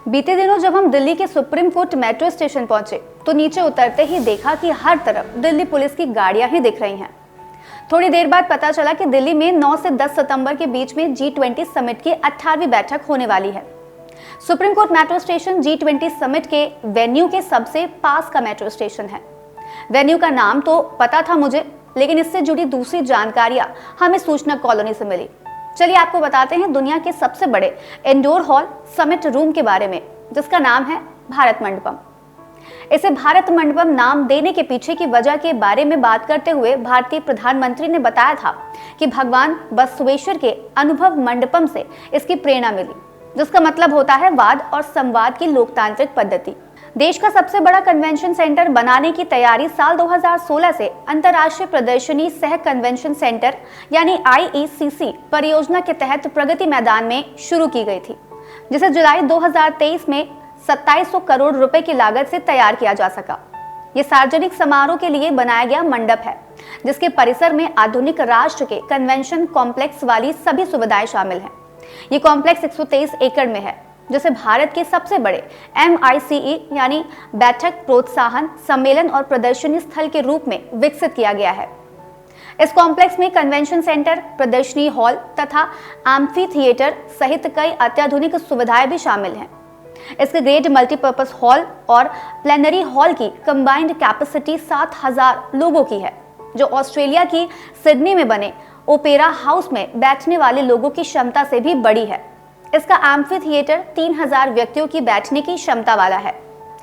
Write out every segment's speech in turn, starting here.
बीते दिनों जब हम दिल्ली के सुप्रीम कोर्ट मेट्रो स्टेशन पहुंचे तो नीचे उतरते ही देखा कि हर तरफ दिल्ली पुलिस की गाड़ियां ही दिख रही हैं। थोड़ी देर बाद पता चला कि दिल्ली में 9 से 10 सितंबर के बीच में G20 समिट की 18वीं बैठक होने वाली है। Supreme court metro station G20 summit के वेन्यू के सबसे पास का मेट्रो स्टेशन है। वेन्यू का नाम तो पता था मुझे, लेकिन इससे जुड़ी दूसरी जानकारियां हमें सूचना कॉलोनी से मिली। चलिए आपको बताते हैं दुनिया के सबसे बड़े इंडोर हॉल समिट रूम के बारे में, जिसका नाम है भारत मंडपम। इसे भारत मंडपम नाम देने के पीछे की वजह के बारे में बात करते हुए भारतीय प्रधानमंत्री ने बताया था कि भगवान बसवेश्वर के अनुभव मंडपम से इसकी प्रेरणा मिली, जिसका मतलब होता है वाद और संवाद की लोकतांत्रिक पद्धति। देश का सबसे बड़ा कन्वेंशन सेंटर बनाने की तैयारी साल 2016 से अंतर्राष्ट्रीय प्रदर्शनी सह कन्वेंशन सेंटर यानी IECC परियोजना के तहत प्रगति मैदान में शुरू की गई थी, जिसे जुलाई 2023 में 2700 करोड़ रुपए की लागत से तैयार किया जा सका। ये सार्वजनिक समारोह के लिए बनाया गया मंडप है, जिसके परिसर में आधुनिक राष्ट्र के कन्वेंशन कॉम्प्लेक्स वाली सभी सुविधाएं शामिल हैं। ये कॉम्प्लेक्स 123 एकड़ में है, जिसे भारत के सबसे बड़े MICE यानी बैठक प्रोत्साहन सम्मेलन और प्रदर्शनी स्थल के रूप में विकसित किया गया है। इस कॉम्प्लेक्स में कन्वेंशन सेंटर, प्रदर्शनी हॉल तथा एम्फी थिएटर सहित कई अत्याधुनिक सुविधाएं भी शामिल हैं। इसके ग्रेट मल्टीपर्पज हॉल और प्लेनरी हॉल की कंबाइंड कैपेसिटी 7000 लोगों की है, जो ऑस्ट्रेलिया की सिडनी में बने ओपेरा हाउस में बैठने वाले लोगों की क्षमता से भी बड़ी है। इसका एम्फी थिएटर 3000 व्यक्तियों की बैठने की क्षमता वाला है।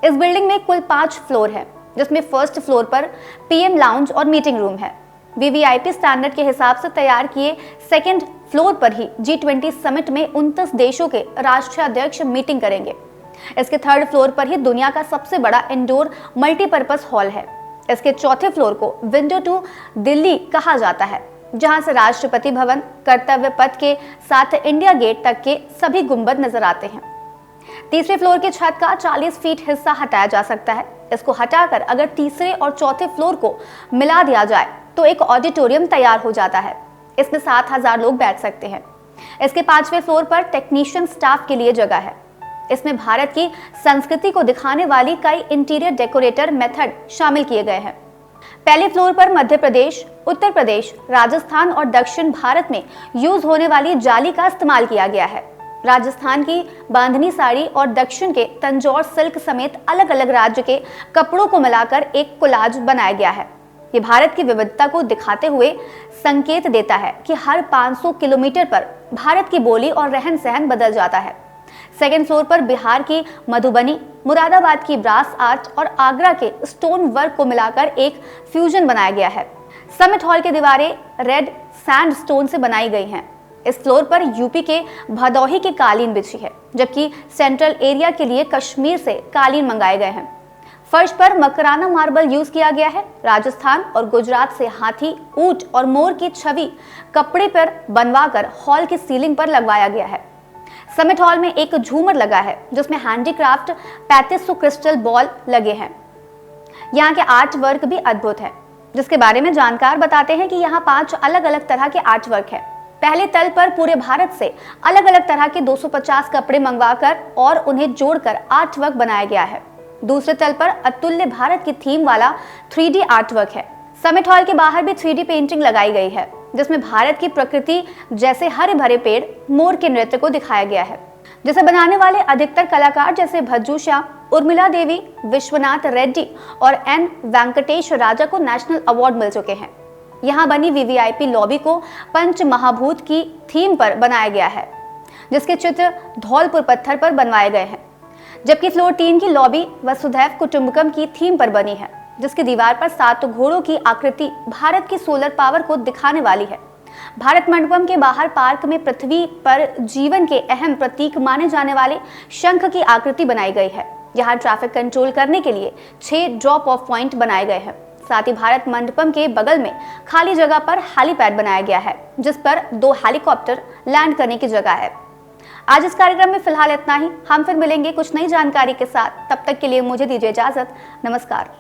इस बिल्डिंग में कुल 5 फ्लोर है, जिसमें फर्स्ट फ्लोर पर PM लाउंज और मीटिंग रूम है। VVIP स्टैंडर्ड के हिसाब से तैयार किए सेकेंड फ्लोर पर ही G20 समिट में 29 देशों के राष्ट्रीय अध्यक्ष मीटिंग करेंगे। इसके थर्ड फ्लोर पर ही दुनिया का सबसे बड़ा इंडोर मल्टीपर्पज हॉल है। इसके चौथे फ्लोर को विंडो टू दिल्ली कहा जाता है, जहां से राष्ट्रपति भवन, कर्तव्य पथ के साथ इंडिया गेट तक के सभी गुंबद नजर आते हैं। तीसरे फ्लोर के छत का 40 फीट हिस्सा हटाया जा सकता है। इसको हटाकर अगर तीसरे और चौथे फ्लोर को मिला दिया जाए तो एक ऑडिटोरियम तैयार हो जाता है। इसमें 7000 लोग बैठ सकते हैं। इसके 5वें फ्लोर पर टेक्नीशियन स्टाफ के लिए जगह है। इसमें भारत की संस्कृति को दिखाने वाली कई इंटीरियर डेकोरेटर मेथड शामिल किए गए हैं। पहले फ्लोर पर मध्य प्रदेश, उत्तर प्रदेश, राजस्थान और दक्षिण भारत में यूज होने वाली जाली का इस्तेमाल किया गया है। राजस्थान की बांधनी साड़ी और दक्षिण के तंजौर सिल्क समेत अलग अलग राज्य के कपड़ों को मिलाकर एक कोलाज बनाया गया है। ये भारत की विविधता को दिखाते हुए संकेत देता है कि हर 500 किलोमीटर पर भारत की बोली और रहन सहन बदल जाता है। सेकेंड फ्लोर पर बिहार की मधुबनी, मुरादाबाद की ब्रास आर्ट और आगरा के स्टोन वर्क को मिलाकर एक फ्यूजन बनाया गया है। समिट हॉल की दीवारें रेड सैंडस्टोन से बनाई गई हैं। इस फ्लोर पर यूपी के भदोही की कालीन बिछी है, जबकि सेंट्रल एरिया के लिए कश्मीर से कालीन मंगाए गए हैं। फर्श पर मकराना मार्बल यूज किया गया है। राजस्थान और गुजरात से हाथी, ऊंट और मोर की छवि कपड़े पर बनवाकर हॉल की सीलिंग पर लगवाया गया है। समिट हॉल में एक झूमर लगा है, जिसमें हैंडीक्राफ्ट 3500 क्रिस्टल बॉल लगे हैं। यहाँ के आर्ट वर्क भी अद्भुत है, जिसके बारे में जानकार बताते हैं कि यहाँ 5 अलग अलग तरह के आर्ट वर्क है। पहले तल पर पूरे भारत से अलग अलग तरह के 250 कपड़े मंगवाकर और उन्हें जोड़कर आर्ट वर्क बनाया गया है। दूसरे तल पर अतुल्य भारत की थीम वाला 3D आर्ट वर्क है। समिट हॉल के बाहर भी 3D पेंटिंग लगाई गई है, जिसमें भारत की प्रकृति जैसे हरे भरे पेड़, मोर के नृत्य को दिखाया गया है, जिसे बनाने वाले अधिकतर कलाकार जैसे भज्जू श्याम, उर्मिला देवी, विश्वनाथ रेड्डी और N वेंकटेश राजा को नेशनल अवार्ड मिल चुके हैं। यहाँ बनी VVIP लॉबी को पंच महाभूत की थीम पर बनाया गया है, जिसके चित्र धौलपुर पत्थर पर बनवाए गए हैं। जबकि फ्लोर 3 की लॉबी वसुधैव कुटुंबकम की थीम पर बनी है, जिसकी दीवार पर 7 घोड़ों की आकृति भारत की सोलर पावर को दिखाने वाली है। भारत मंडपम के बाहर पार्क में पृथ्वी पर जीवन के अहम प्रतीक माने जाने वाले शंख की आकृति बनाई गई है। यहाँ ट्रैफिक कंट्रोल करने के लिए 6 ड्रॉप ऑफ पॉइंट बनाए गए हैं। साथ ही भारत मंडपम के बगल में खाली जगह पर हेलीपैड बनाया गया है, जिस पर 2 हेलीकॉप्टर लैंड करने की जगह है। आज इस कार्यक्रम में फिलहाल इतना ही। हम फिर मिलेंगे कुछ नई जानकारी के साथ। तब तक के लिए मुझे दीजिए इजाजत। नमस्कार।